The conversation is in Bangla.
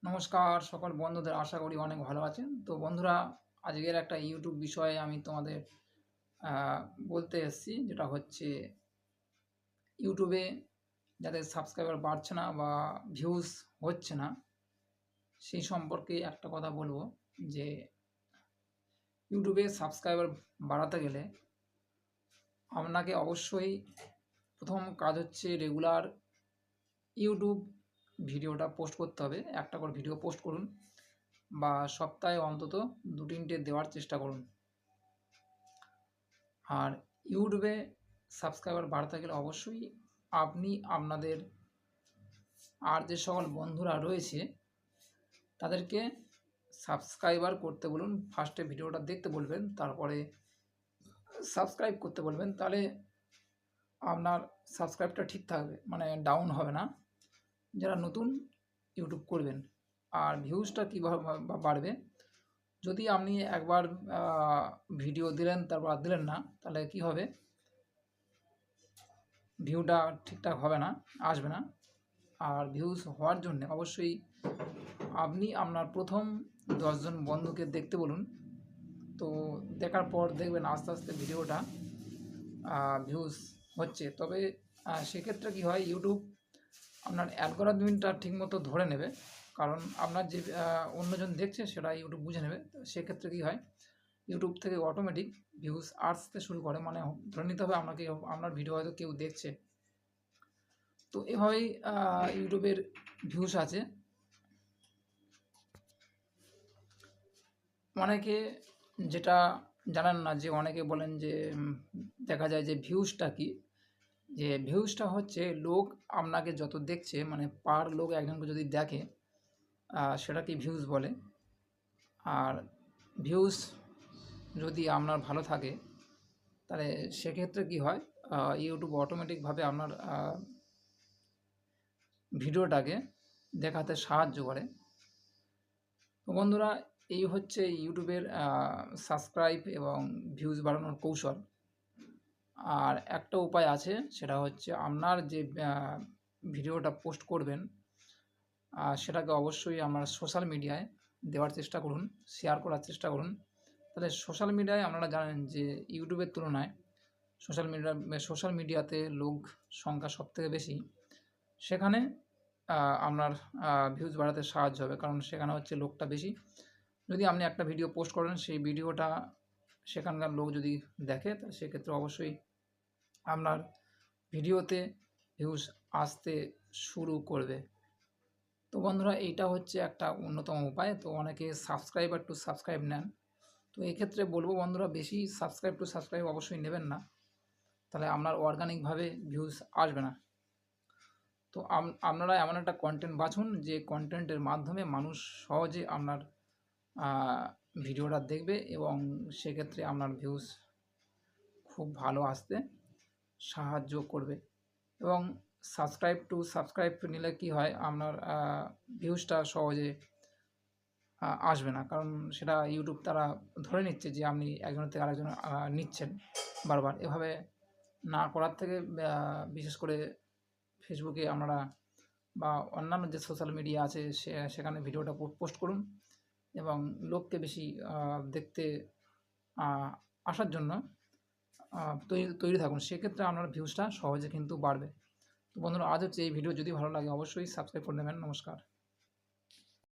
নমস্কার সকল বন্ধুদের, আশা করি অনেক ভালো আছেন। তো বন্ধুরা, আজকের একটা ইউটিউব বিষয়ে আমি তোমাদের আহ, বলতে এসেছি, যেটা হচ্ছে ইউটিউবে যাদের সাবস্ক্রাইবার বাড়ছে না বা ভিউজ হচ্ছে না, সেই সম্পর্কে একটা কথা বলবো যে ইউটিউবে সাবস্ক্রাইবার বাড়াতে গেলে আপনাকে অবশ্যই প্রথম কাজ হচ্ছে রেগুলার ইউটিউব ভিডিওটা পোস্ট করতে হবে। একটা করে ভিডিও পোস্ট করুন বা সপ্তাহে অন্তত 2-3টে দেওয়ার চেষ্টা করুন। আর ইউটিউবে সাবস্ক্রাইবার বাড়াতে গেলে অবশ্যই আপনি আপনাদের আর যে সকল বন্ধুরা রয়েছে তাদেরকে সাবস্ক্রাইবার করতে বলুন। ফার্স্টে ভিডিওটা দেখতে বলবেন, তারপরে সাবস্ক্রাইব করতে বলবেন। তাহলে আপনার সাবস্ক্রাইবটা ঠিক থাকবে, মানে ডাউন হবে না যারা নতুন ইউটিউব করবেন। আর ভিউজটা কীভাবে বাড়বে, যদি আপনি একবার ভিডিও দিলেন তারপর আর দিলেন না, তাহলে কি হবে, ভিউটা ঠিকঠাক হবে না, আসবে না। আর ভিউজ হওয়ার জন্য অবশ্যই আপনি আপনার প্রথম 10জন বন্ধুকে দেখতে বলুন। তো দেখার পর দেখবেন আস্তে আস্তে ভিডিওটা ভিউজ হচ্ছে। তবে সেক্ষেত্রে কী হয়, ইউটিউব আপনার অ্যালগরিদমটা ঠিকমতো ধরে নেবে, কারণ আপনার যে অন্যজন দেখছে সেটা ইউটিউব বুঝে নেবে। তো সেক্ষেত্রে কী হয়, ইউটিউব থেকে অটোমেটিক ভিউজ আসতে শুরু করে, মানে ধরে নিতে হবে আপনাকে আপনার ভিডিও হয়তো কেউ দেখছে। তো এভাবেই ইউটিউবের ভিউজ আছে। অনেকে যেটা জানেন না, যে অনেকে বলেন যে দেখা যায় যে ভিউজটা কি, যে ভিউজটা হচ্ছে লোক আপনাকে যত দেখছে, মানে পার লোক একজনকে যদি দেখে সেটাকে ভিউজ বলে। আর ভিউজ যদি আপনার ভালো থাকে, তাহলে সেক্ষেত্রে কী হয়, ইউটিউব অটোমেটিকভাবে আপনার ভিডিওটাকে দেখাতে সাহায্য করে। তো বন্ধুরা, এই হচ্ছে ইউটিউবের সাবস্ক্রাইব এবং ভিউজ বাড়ানোর কৌশল। আর একটা উপায় আছে, সেটা হচ্ছে আপনার যে ভিডিওটা পোস্ট করবেন সেটাকে অবশ্যই আপনার সোশ্যাল মিডিয়ায় দেওয়ার চেষ্টা করুন, শেয়ার করার চেষ্টা করুন। তাহলে সোশ্যাল মিডিয়ায় আপনারা জানেন যে ইউটিউবের তুলনায় সোশ্যাল মিডিয়াতে লোক সংখ্যা সবথেকে বেশি। সেখানে আপনার ভিউজ বাড়াতে সাহায্য হবে, কারণ সেখানে হচ্ছে লোকটা বেশি। যদি আপনি একটা ভিডিও পোস্ট করেন, সেই ভিডিওটা সেখানকার লোক যদি দেখে, তাহলে সেক্ষেত্রে অবশ্যই আপনার ভিডিওতে ভিউজ আসতে শুরু করবে। তো বন্ধুরা, এইটা হচ্ছে একটা অন্যতম উপায়। তো অনেকে সাবস্ক্রাইবার টু সাবস্ক্রাইব নেন, তো এক্ষেত্রে বলবো বন্ধুরা, বেশি সাবস্ক্রাইব টু সাবস্ক্রাইব অবশ্যই নেবেন না, তাহলে আপনার অর্গানিকভাবে ভিউজ আসবে না। তো আপনারা এমন একটা কন্টেন্ট বাছুন যে কন্টেন্টের মাধ্যমে মানুষ সহজে আপনার ভিডিওটা দেখবে, এবং সেক্ষেত্রে আপনার ভিউজ খুব ভালো আসতে সাহায্য করবে। এবং সাবস্ক্রাইব টু সাবস্ক্রাইব নিলে কি হয়, আপনার ভিউজটা সহজে আসবে না, কারণ সেটা ইউটিউব তারা ধরে নিচ্ছে যে আপনি একজনের থেকে আরেকজন নিচ্ছেন বারবার। এভাবে না করার থেকে বিশেষ করে ফেসবুকে আপনারা বা অন্যান্য যে সোশ্যাল মিডিয়া আছে সেখানে ভিডিওটা পোস্ট করুন, এবং লোককে বেশি দেখতে আসার জন্য তৈরি থাকুন। সেক্ষেত্রে আপনার ভিউজটা সহজে কিন্তু বাড়বে। তো বন্ধুরা, আজ হচ্ছে এই ভিডিও যদি ভালো লাগে অবশ্যই সাবস্ক্রাইব করে নেবেন। নমস্কার।